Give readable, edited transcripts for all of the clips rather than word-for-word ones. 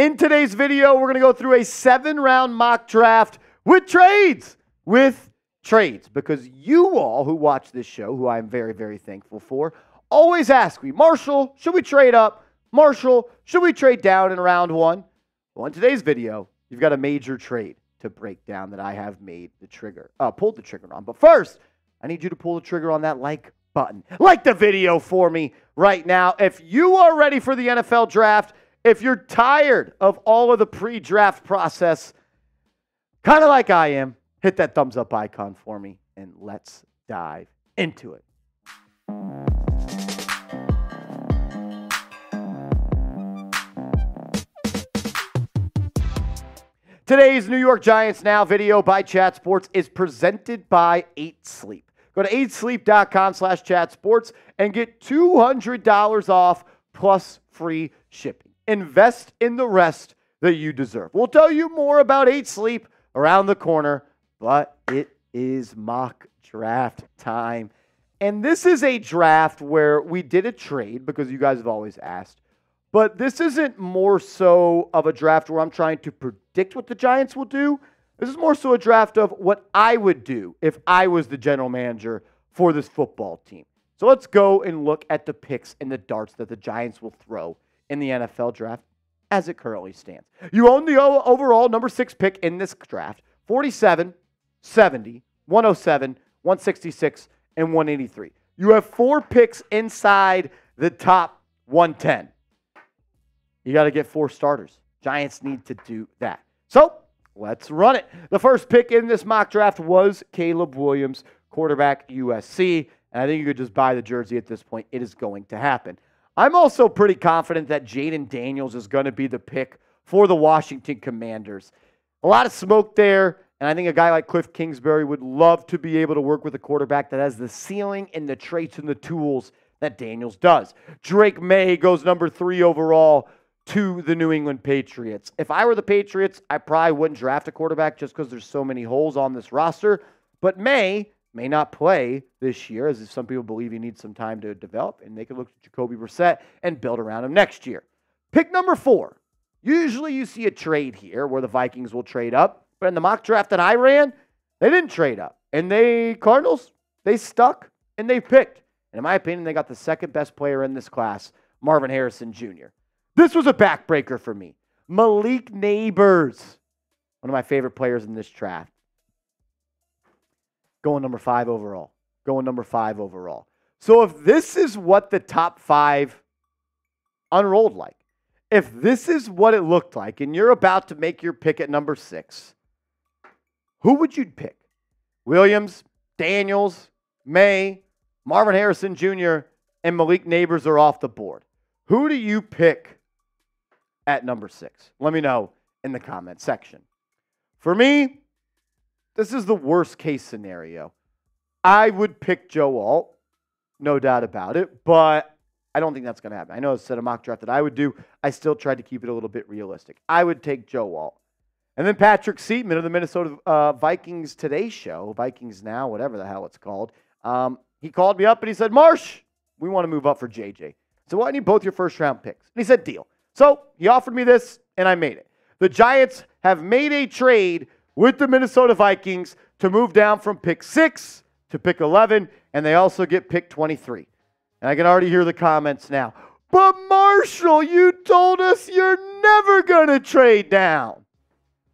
In today's video, we're going to go through a 7-round mock draft with trades. Because you all who watch this show, who I'm very, very thankful for, always ask me, Marshall, should we trade up? Marshall, should we trade down in round one? Well, in today's video, you've got a major trade to break down that I have pulled the trigger on. But first, I need you to pull the trigger on that like button. Like the video for me right now. If you are ready for the NFL draft, if you're tired of all of the pre-draft process, kind of like I am, hit that thumbs up icon for me and let's dive into it. Today's New York Giants Now video by Chat Sports is presented by 8 Sleep. Go to 8sleep.com/chatsports and get $200 off plus free shipping. Invest in the rest that you deserve. We'll tell you more about 8 Sleep around the corner, but it is mock draft time. And this is a draft where we did a trade because you guys have always asked. But this isn't more so of a draft where I'm trying to predict what the Giants will do. This is more so a draft of what I would do if I was the general manager for this football team. So let's go and look at the picks and the darts that the Giants will throw in the NFL draft as it currently stands. You own the overall number 6 pick in this draft, 47, 70, 107, 166, and 183. You have 4 picks inside the top 110. You got to get 4 starters. Giants need to do that. So let's run it. The first pick in this mock draft was Caleb Williams, quarterback, USC. And I think you could just buy the jersey at this point. It is going to happen. I'm also pretty confident that Jaden Daniels is going to be the pick for the Washington Commanders. A lot of smoke there, and I think a guy like Cliff Kingsbury would love to be able to work with a quarterback that has the ceiling and the traits and the tools that Daniels does. Drake May goes number 3 overall to the New England Patriots. If I were the Patriots, I probably wouldn't draft a quarterback just because there's so many holes on this roster. But may not play this year, as some people believe he needs some time to develop, and they could look at Jacoby Brissett and build around him next year. Pick number 4. Usually you see a trade here where the Vikings will trade up, but in the mock draft that I ran, they didn't trade up. And Cardinals, they stuck and they picked. And in my opinion, they got the second best player in this class, Marvin Harrison Jr. This was a backbreaker for me. Malik Neighbors, one of my favorite players in this draft. Going number 5 overall. So if this is what the top 5 unrolled like, if this is what it looked like, and you're about to make your pick at number 6, who would you pick? Williams, Daniels, May, Marvin Harrison Jr., and Malik Neighbors are off the board. Who do you pick at number 6? Let me know in the comment section. For me, this is the worst case scenario. I would pick Joe Alt, no doubt about it, but I don't think that's going to happen. I know it's a mock draft that I would do. I still tried to keep it a little bit realistic. I would take Joe Alt. And then Patrick Seaman of the Minnesota Vikings Today Show, Vikings Now, whatever the hell it's called, he called me up and he said, Marsh, we want to move up for JJ. So well, I need both your first-round picks. And he said, deal. So he offered me this, and I made it. The Giants have made a trade with the Minnesota Vikings to move down from pick 6 to pick 11, and they also get pick 23. And I can already hear the comments now. But Marshall, you told us you're never going to trade down.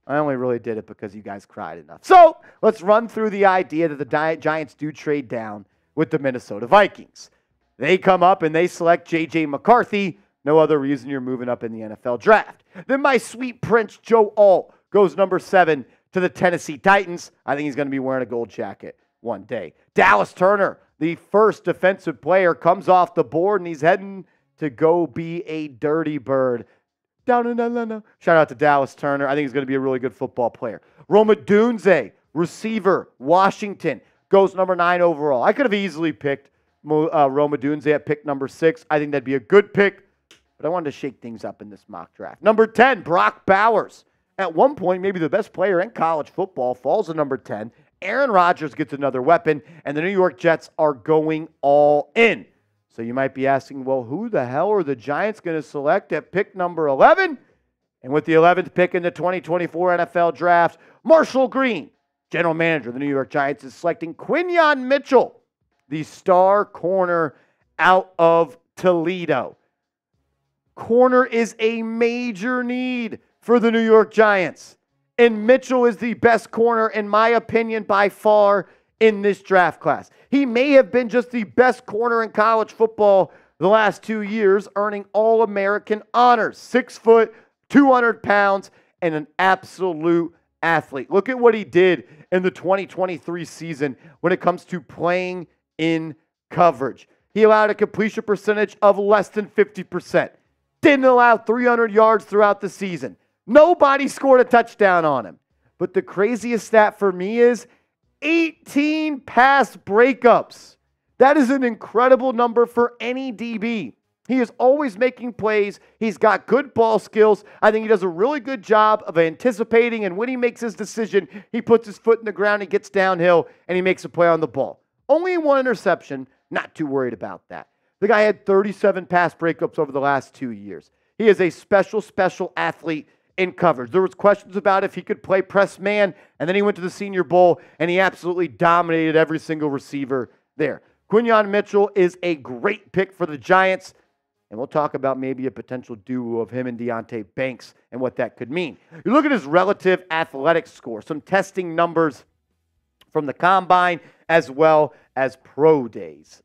I only really did it because you guys cried enough. So let's run through the idea that the Giants do trade down with the Minnesota Vikings. They come up and they select J.J. McCarthy. No other reason you're moving up in the NFL draft. Then my sweet prince, Joe Alt, goes number 7 to the Tennessee Titans. I think he's going to be wearing a gold jacket one day. Dallas Turner, the first defensive player, comes off the board, and he's heading to go be a dirty bird down in Atlanta. Shout out to Dallas Turner. I think he's going to be a really good football player. Rome Odunze, receiver, Washington, goes number 9 overall. I could have easily picked Rome Odunze at pick number 6. I think that'd be a good pick, but I wanted to shake things up in this mock draft. Number 10, Brock Bowers. At one point, maybe the best player in college football, falls to number 10. Aaron Rodgers gets another weapon, and the New York Jets are going all in. So you might be asking, well, who the hell are the Giants going to select at pick number 11? And with the 11th pick in the 2024 NFL Draft, Marshall Green, general manager of the New York Giants, is selecting Quinyon Mitchell, the star corner out of Toledo. Corner is a major need for the New York Giants. And Mitchell is the best corner, in my opinion, by far in this draft class. He may have been just the best corner in college football the last 2 years, earning All-American honors. 6 foot, 200 pounds, and an absolute athlete. Look at what he did in the 2023 season when it comes to playing in coverage. He allowed a completion percentage of less than 50%. Didn't allow 300 yards throughout the season. Nobody scored a touchdown on him. But the craziest stat for me is 18 pass breakups. That is an incredible number for any DB. He is always making plays. He's got good ball skills. I think he does a really good job of anticipating, and when he makes his decision, he puts his foot in the ground, he gets downhill, and he makes a play on the ball. Only 1 interception, not too worried about that. The guy had 37 pass breakups over the last 2 years. He is a special athlete in coverage. There was questions about if he could play press man, and then he went to the Senior Bowl, and he absolutely dominated every single receiver there. Quinyon Mitchell is a great pick for the Giants, and we'll talk about maybe a potential duo of him and Deonte Banks and what that could mean. You look at his relative athletic score, some testing numbers from the Combine as well as pro days.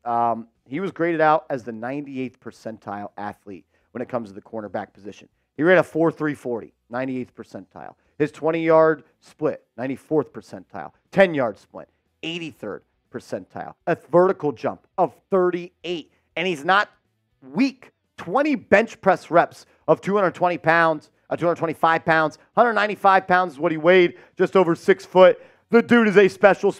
He was graded out as the 98th percentile athlete when it comes to the cornerback position. He ran a 4.340, 98th percentile. His 20-yard split, 94th percentile. 10-yard split, 83rd percentile. A vertical jump of 38. And he's not weak. 20 bench press reps of 220 pounds, 225 pounds, 195 pounds is what he weighed, just over 6 foot. The dude is a special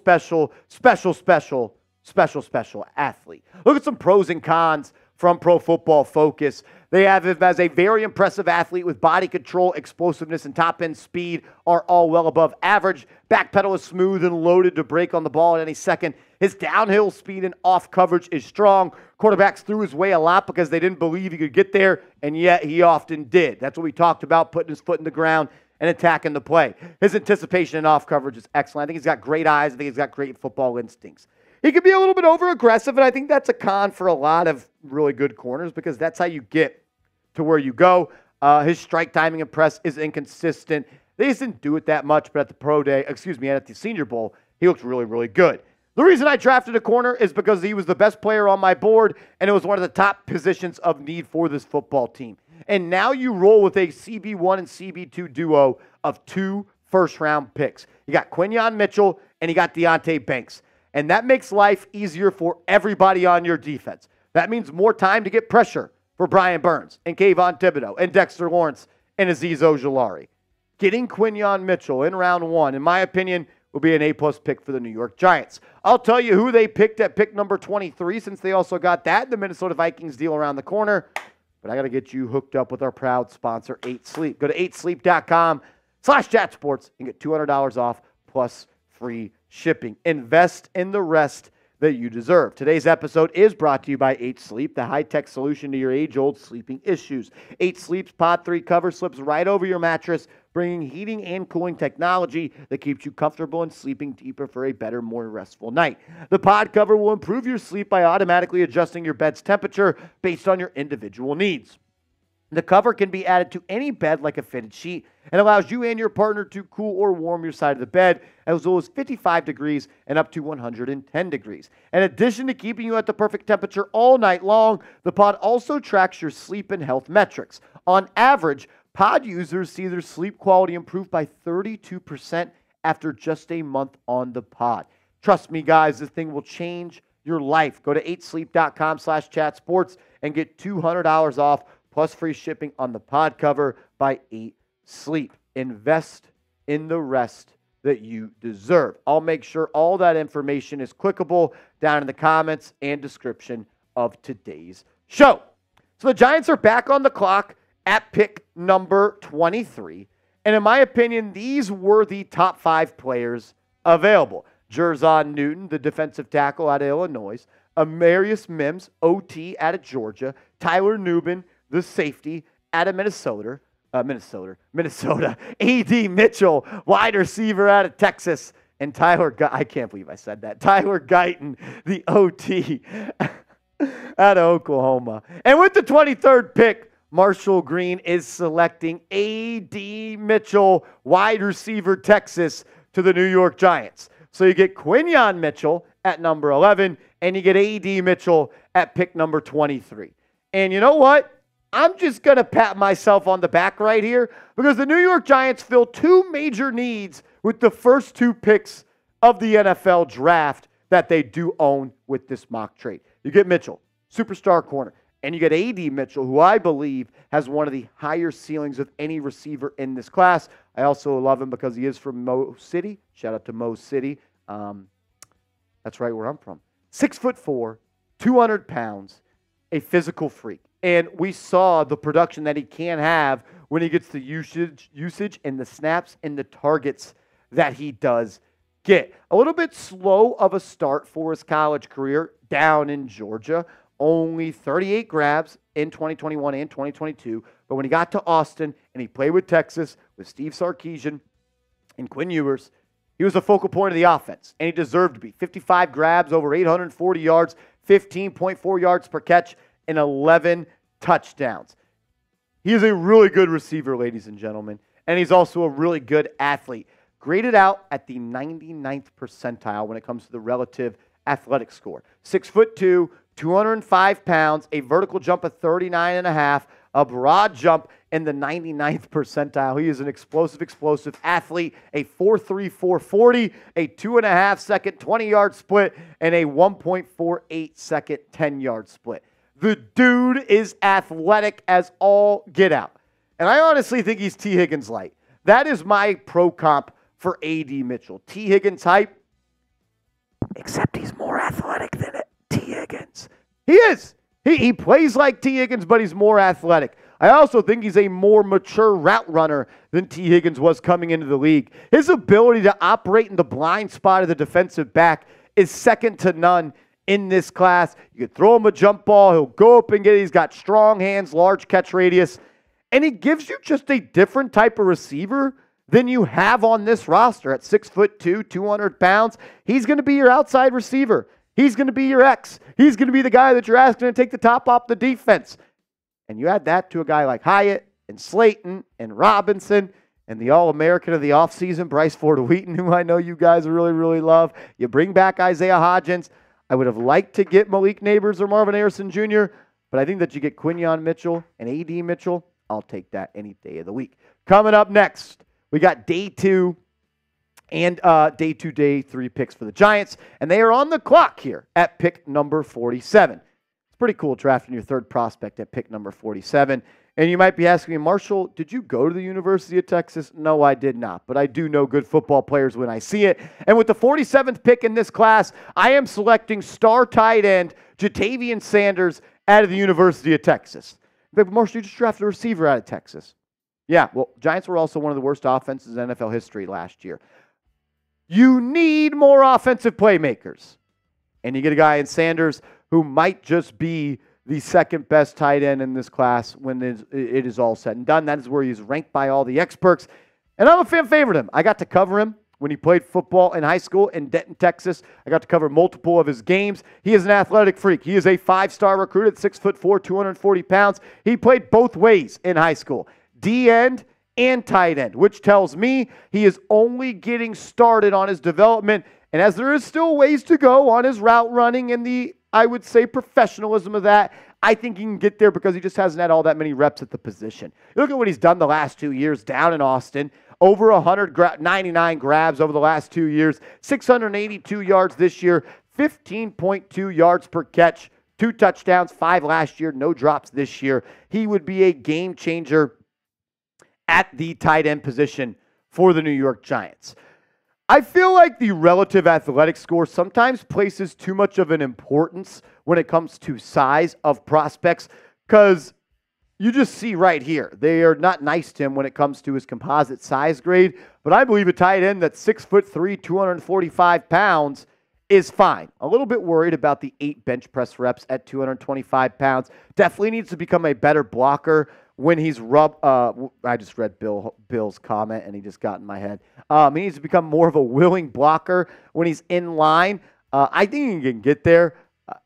athlete. Look at some pros and cons from Pro Football Focus. They have him as a very impressive athlete with body control, explosiveness, and top-end speed are all well above average. Back pedal is smooth and loaded to break on the ball at any second. His downhill speed and off coverage is strong. Quarterbacks threw his way a lot because they didn't believe he could get there, and yet he often did. That's what we talked about, putting his foot in the ground and attacking the play. His anticipation and off coverage is excellent. I think he's got great eyes. I think he's got great football instincts. He could be a little bit over-aggressive, and I think that's a con for a lot of really good corners because that's how you get to where you go. His strike timing and press is inconsistent. They just didn't do it that much, but at the Senior Bowl, he looked really good. The reason I drafted a corner is because he was the best player on my board, and it was one of the top positions of need for this football team. And now you roll with a CB1 and CB2 duo of 2 first-round picks. You got Quinyon Mitchell, and you got Deonte Banks. And that makes life easier for everybody on your defense. That means more time to get pressure for Brian Burns and Kayvon Thibodeau and Dexter Lawrence and Azeez Ojulari. Getting Quinyon Mitchell in round 1, in my opinion, will be an A-plus pick for the New York Giants. I'll tell you who they picked at pick number 23 since they also got that, the Minnesota Vikings deal around the corner. But I got to get you hooked up with our proud sponsor, 8Sleep. Go to 8sleep.com/chatsports and get $200 off plus free shipping. Invest in the rest that you deserve. Today's episode is brought to you by 8Sleep, the high-tech solution to your age-old sleeping issues. 8Sleep's Pod 3 cover slips right over your mattress, bringing heating and cooling technology that keeps you comfortable and sleeping deeper for a better, more restful night. The pod cover will improve your sleep by automatically adjusting your bed's temperature based on your individual needs. The cover can be added to any bed like a fitted sheet and allows you and your partner to cool or warm your side of the bed as low as 55 degrees and up to 110 degrees. In addition to keeping you at the perfect temperature all night long, the pod also tracks your sleep and health metrics. On average, pod users see their sleep quality improve by 32% after just a month on the pod. Trust me, guys, this thing will change your life. Go to 8sleep.com/chatsports and get $200 off plus free shipping on the pod cover by 8Sleep. Invest in the rest that you deserve. I'll make sure all that information is clickable down in the comments and description of today's show. So the Giants are back on the clock at pick number 23. And in my opinion, these were the top 5 players available. Jerzon Newton, the defensive tackle out of Illinois. Amarius Mims, OT out of Georgia. Tyler Nubin, the safety out of Minnesota. Minnesota. A.D. Mitchell, wide receiver out of Texas. And I can't believe I said that. Tyler Guyton, the OT out of Oklahoma. And with the 23rd pick, Marshall Green is selecting A.D. Mitchell, wide receiver, Texas, to the New York Giants. So you get Quinyon Mitchell at number 11, and you get A.D. Mitchell at pick number 23. And you know what? I'm just going to pat myself on the back right here because the New York Giants fill two major needs with the first two picks of the NFL draft that they do own with this mock trade. You get Mitchell, superstar corner, and you get A.D. Mitchell, who I believe has one of the higher ceilings of any receiver in this class. I also love him because he is from Mo City. Shout out to Mo City. That's right where I'm from. 6'4", 200 pounds, a physical freak. And we saw the production that he can have when he gets the usage and the snaps and the targets that he does get. A little bit slow of a start for his college career down in Georgia. Only 38 grabs in 2021 and 2022. But when he got to Austin and he played with Texas, with Steve Sarkisian and Quinn Ewers, he was the focal point of the offense, and he deserved to be. 55 grabs, over 840 yards, 15.4 yards per catch, and 11 touchdowns. He is a really good receiver, ladies and gentlemen, and he's also a really good athlete. Graded out at the 99th percentile when it comes to the relative athletic score. 6'2", 205 pounds, a vertical jump of 39.5, a broad jump in the 99th percentile. He is an explosive athlete, a 4.3, 4.40, a 2.5 second 20-yard split, and a 1.48 second 10-yard split. The dude is athletic as all get out. And I honestly think he's T. Higgins light. That is my pro comp for A.D. Mitchell. T. Higgins hype, except he's more athletic than T. Higgins. He is. He plays like T. Higgins, but he's more athletic. I also think he's a more mature route runner than T. Higgins was coming into the league. His ability to operate in the blind spot of the defensive back is second to none in this class. You could throw him a jump ball. He'll go up and get it. He's got strong hands, large catch radius, and he gives you just a different type of receiver than you have on this roster. At 6'2", 200 pounds, he's going to be your outside receiver. He's going to be your X. He's going to be the guy that you're asking to take the top off the defense. And you add that to a guy like Hyatt and Slayton and Robinson and the All-American of the offseason, Bryce Ford-Wheaton, who I know you guys really love. You bring back Isaiah Hodgins. I would have liked to get Malik Neighbors or Marvin Harrison Jr., but I think that you get Quinyon Mitchell and A.D. Mitchell. I'll take that any day of the week. Coming up next, we got day 2 and day 2, day 3 picks for the Giants, and they are on the clock here at pick number 47. It's pretty cool drafting your third prospect at pick number 47. And you might be asking me, Marshall, did you go to the University of Texas? No, I did not, but I do know good football players when I see it. And with the 47th pick in this class, I am selecting star tight end Jatavian Sanders out of the University of Texas. But Marshall, you just drafted a receiver out of Texas. Yeah, well, Giants were also one of the worst offenses in NFL history last year. You need more offensive playmakers. And you get a guy in Sanders who might just be the second best tight end in this class when it is all said and done. That is where he's ranked by all the experts. And I'm a fan favorite him. I got to cover him when he played football in high school in Denton, Texas. I got to cover multiple of his games. He is an athletic freak. He is a 5-star recruit at 6'4", 240 pounds. He played both ways in high school, D-end and tight end, which tells me he is only getting started on his development. And as there is still ways to go on his route running and the, I would say, professionalism of that, I think he can get there because he just hasn't had all that many reps at the position. Look at what he's done the last 2 years down in Austin. Over 199 grabs over the last 2 years, 682 yards this year, 15.2 yards per catch, 2 touchdowns, 5 last year, no drops this year. He would be a game changer at the tight end position for the New York Giants. I feel like the relative athletic score sometimes places too much of an importance when it comes to size of prospects because you just see right here, they are not nice to him when it comes to his composite size grade, but I believe a tight end that's 6'3", 245 pounds is fine. A little bit worried about the 8 bench press reps at 225 pounds. Definitely needs to become a better blocker when he's I just read Bill's comment, and he just got in my head. He needs to become more of a willing blocker when he's in line. I think he can get there.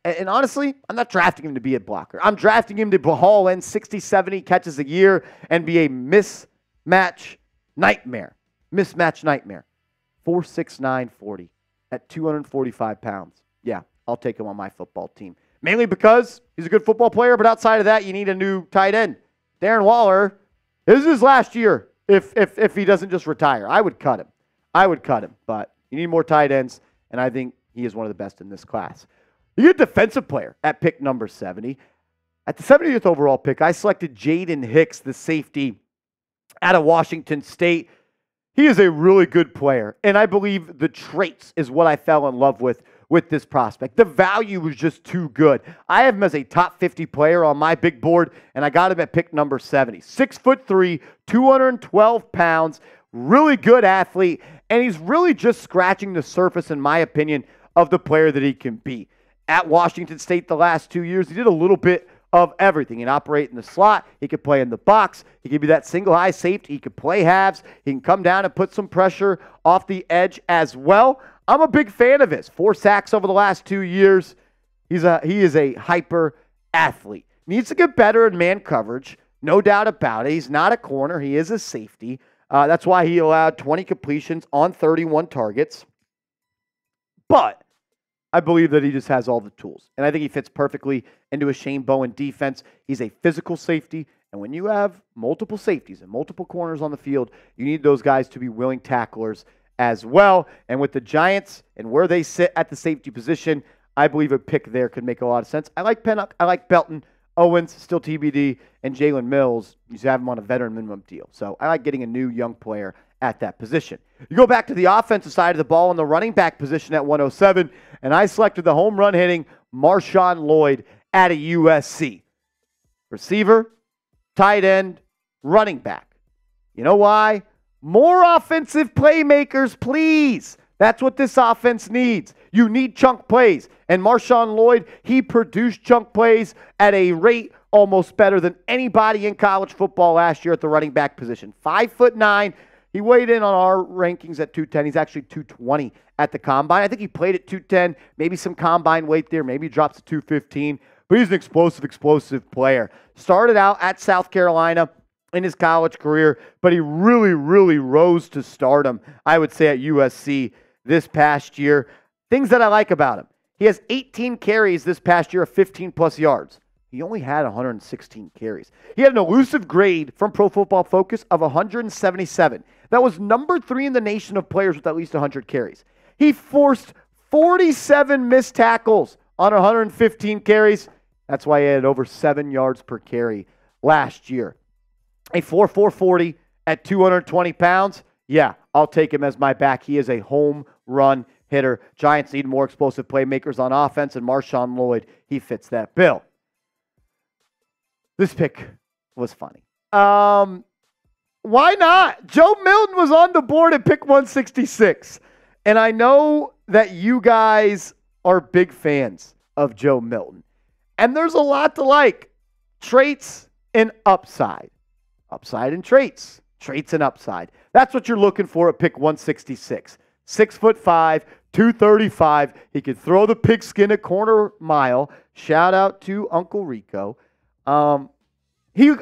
And honestly, I'm not drafting him to be a blocker. I'm drafting him to haul in 60, 70 catches a year and be a mismatch nightmare. 4.69 40 at 245 pounds. Yeah, I'll take him on my football team. Mainly because he's a good football player, but outside of that, you need a new tight end. Darren Waller, this is his last year if he doesn't just retire. I would cut him. But you need more tight ends, and I think he is one of the best in this class. You get a defensive player at pick number 70. At the 70th overall pick, I selected Jaden Hicks, the safety out of Washington State. He is a really good player, and I believe the traits is what I fell in love with this prospect. The value was just too good. I have him as a top 50 player on my big board, and I got him at pick number 70. 6'3", 212 pounds, really good athlete, and he's really just scratching the surface, in my opinion, of the player that he can be. At Washington State the last 2 years, he did a little bit of everything. He can operate in the slot. He could play in the box. He could be that single high safety. He could play halves. He can come down and put some pressure off the edge as well. I'm a big fan of his. 4 sacks over the last 2 years. He is a hyper athlete. Needs to get better in man coverage. No doubt about it. He's not a corner. He is a safety. That's why he allowed 20 completions on 31 targets. But I believe that he just has all the tools. And I think he fits perfectly into a Shane Bowen defense. He's a physical safety. And when you have multiple safeties and multiple corners on the field, you need those guys to be willing tacklers as well. And with the Giants and where they sit at the safety position, I believe a pick there could make a lot of sense. I like Penn. I like Belton. Owens, still TBD. And Jalen Mills, you have him on a veteran minimum deal. So I like getting a new young player at that position. You go back to the offensive side of the ball in the running back position at 107, and I selected the home run hitting MarShawn Lloyd out of USC. Receiver, tight end, running back. You know why? More offensive playmakers, please. That's what this offense needs. You need chunk plays. And MarShawn Lloyd, he produced chunk plays at a rate almost better than anybody in college football last year at the running back position. 5'9". He weighed in on our rankings at 210. He's actually 220 at the combine. I think he played at 210, maybe some combine weight there. Maybe he drops to 215. But he's an explosive player. Started out at South Carolina in his college career, but he really rose to stardom, I would say, at USC this past year. Things that I like about him. He has 18 carries this past year of 15-plus yards. He only had 116 carries. He had an elusive grade from Pro Football Focus of 177. That was number 3 in the nation of players with at least 100 carries. He forced 47 missed tackles on 115 carries. That's why he had over 7 yards per carry last year. A 4.4 40 at 220 pounds. Yeah, I'll take him as my back. He is a home run hitter. Giants need more explosive playmakers on offense, and MarShawn Lloyd, he fits that bill. This pick was funny. Why not? Joe Milton was on the board at pick 166. And I know that you guys are big fans of Joe Milton. And there's a lot to like. Traits and upside. Upside and traits. Traits and upside. That's what you're looking for at pick 166. 6'5", 235. He could throw the pigskin a quarter mile. Shout out to Uncle Rico. I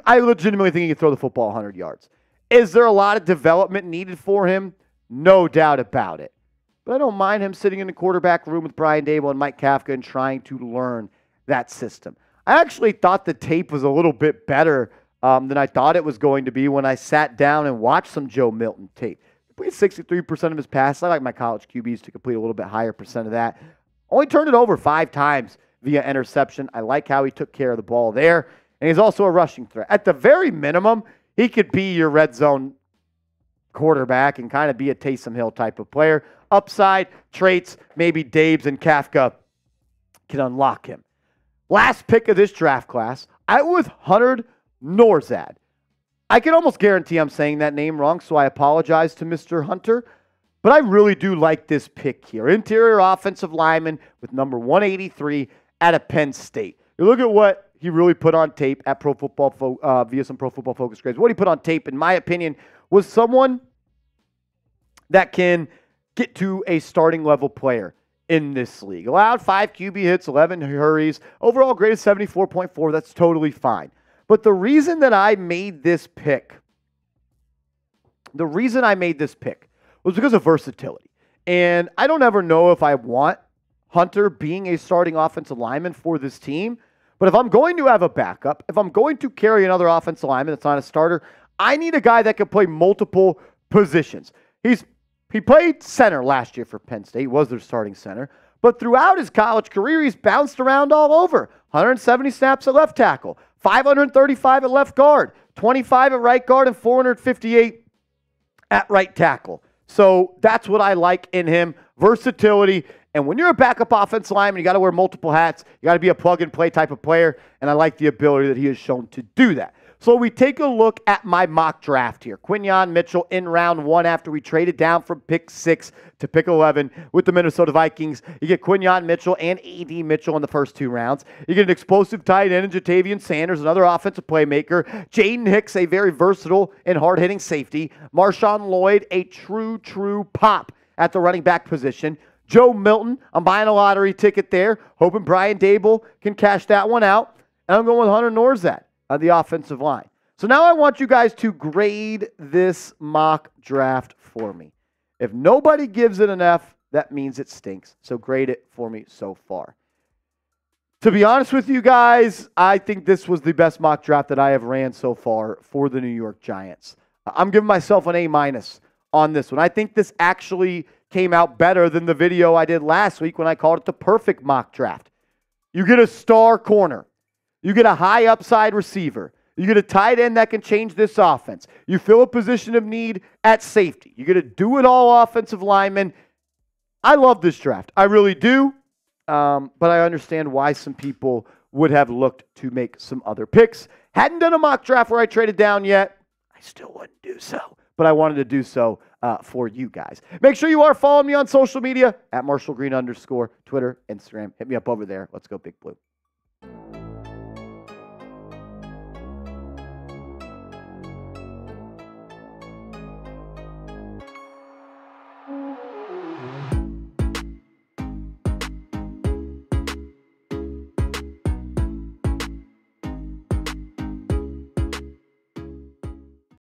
legitimately think he can throw the football 100 yards. Is there a lot of development needed for him? No doubt about it. But I don't mind him sitting in the quarterback room with Brian Dable and Mike Kafka and trying to learn that system. I actually thought the tape was a little bit better than I thought it was going to be when I sat down and watched some Joe Milton tape. He completed 63% of his passes. I like my college QBs to complete a little bit higher percent of that. Only turned it over 5 times via interception. I like how he took care of the ball there. And he's also a rushing threat. At the very minimum, he could be your red zone quarterback and kind of be a Taysom Hill type of player. Upside, traits, maybe Dabes and Kafka can unlock him. Last pick of this draft class, I went with Hunter Nourzad. I can almost guarantee I'm saying that name wrong, so I apologize to Mr. Hunter. But I really do like this pick here. Interior offensive lineman with number 183 out of Penn State. You look at what he really put on tape at via some Pro Football Focus grades. What he put on tape, in my opinion, was someone that can get to a starting level player in this league. Allowed 5 QB hits, 11 hurries. Overall grade is 74.4. That's totally fine. But the reason that I made this pick, was because of versatility. And I don't ever know if I want Hunter being a starting offensive lineman for this team. But if I'm going to have a backup, if I'm going to carry another offensive lineman that's not a starter, I need a guy that can play multiple positions. He played center last year for Penn State. He was their starting center. But throughout his college career, he's bounced around all over. 170 snaps at left tackle, 535 at left guard, 25 at right guard, and 458 at right tackle. So that's what I like in him, versatility. And when you're a backup offensive lineman, you got to wear multiple hats. You got to be a plug-and-play type of player, and I like the ability that he has shown to do that. So we take a look at my mock draft here. Quinyon Mitchell in round 1 after we traded down from pick 6 to pick 11 with the Minnesota Vikings. You get Quinyon Mitchell and A.D. Mitchell in the first 2 rounds. You get an explosive tight end in Jatavian Sanders, another offensive playmaker. Jaden Hicks, a very versatile and hard-hitting safety. MarShawn Lloyd, a true pop at the running back position. Joe Milton, I'm buying a lottery ticket there, hoping Brian Dable can cash that one out. And I'm going with Hunter Nourzad on the offensive line. So now I want you guys to grade this mock draft for me. If nobody gives it an F, that means it stinks. So grade it for me so far. To be honest with you guys, I think this was the best mock draft that I have ran so far for the New York Giants. I'm giving myself an A- on this one. I think this actually came out better than the video I did last week when I called it the perfect mock draft. You get a star corner. You get a high upside receiver. You get a tight end that can change this offense. You fill a position of need at safety. You get a do-it-all offensive lineman. I love this draft. I really do. But I understand why some people would have looked to make some other picks. Hadn't done a mock draft where I traded down yet. I still wouldn't do so. But I wanted to do so for you guys. Make sure you are following me on social media at @MarshallGreen_, Twitter, Instagram. Hit me up over there. Let's go Big Blue.